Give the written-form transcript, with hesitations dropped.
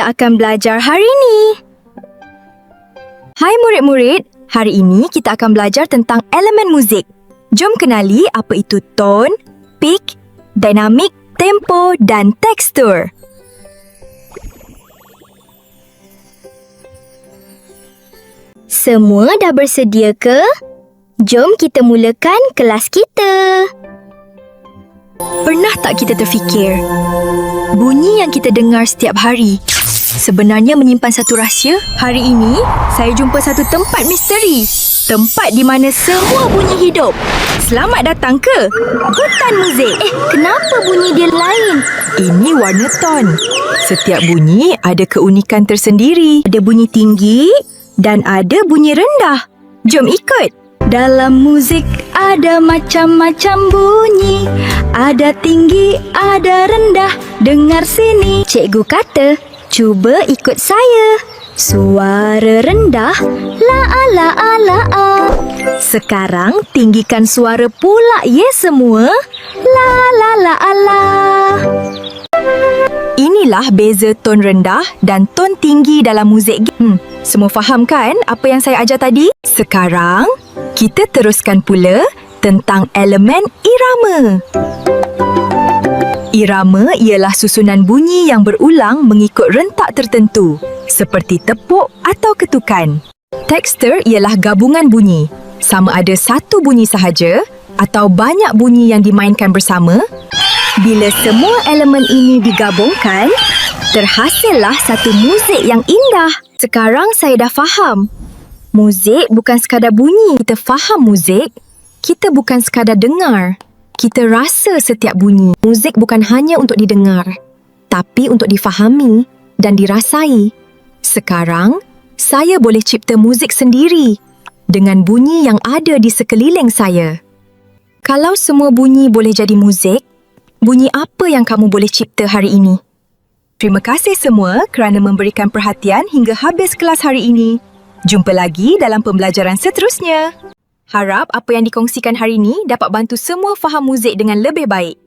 kita akan belajar hari ini? Hai murid-murid, hari ini kita akan belajar tentang elemen muzik. Jom kenali apa itu tone, pitch, dinamik, tempo dan tekstur. Semua dah bersedia ke? Jom kita mulakan kelas kita. Pernah tak kita terfikir, bunyi yang kita dengar setiap hari sebenarnya menyimpan satu rahsia? Hari ini, saya jumpa satu tempat misteri. Tempat di mana semua bunyi hidup. Selamat datang ke Hutan Muzik. Kenapa bunyi dia lain? Ini warna ton. Setiap bunyi ada keunikan tersendiri. Ada bunyi tinggi dan ada bunyi rendah. Jom ikut. Dalam muzik ada macam-macam bunyi. Ada tinggi, ada rendah. Dengar sini. Cikgu kata, cuba ikut saya. Suara rendah, la-a-la-a-la-a. Sekarang tinggikan suara pula ya semua. La-la-la-a-la. Inilah beza ton rendah dan ton tinggi dalam muzik. Semua faham kan apa yang saya ajar tadi? Sekarang, kita teruskan pula tentang elemen irama. Irama ialah susunan bunyi yang berulang mengikut rentak tertentu, seperti tepuk atau ketukan. Tekstur ialah gabungan bunyi, sama ada satu bunyi sahaja atau banyak bunyi yang dimainkan bersama. Bila semua elemen ini digabungkan, terhasillah satu muzik yang indah. Sekarang saya dah faham. Muzik bukan sekadar bunyi. Kita faham muzik, kita bukan sekadar dengar. Kita rasa setiap bunyi. Muzik bukan hanya untuk didengar, tapi untuk difahami dan dirasai. Sekarang, saya boleh cipta muzik sendiri dengan bunyi yang ada di sekeliling saya. Kalau semua bunyi boleh jadi muzik, bunyi apa yang kamu boleh cipta hari ini? Terima kasih semua kerana memberikan perhatian hingga habis kelas hari ini. Jumpa lagi dalam pembelajaran seterusnya. Harap apa yang dikongsikan hari ini dapat bantu semua faham muzik dengan lebih baik.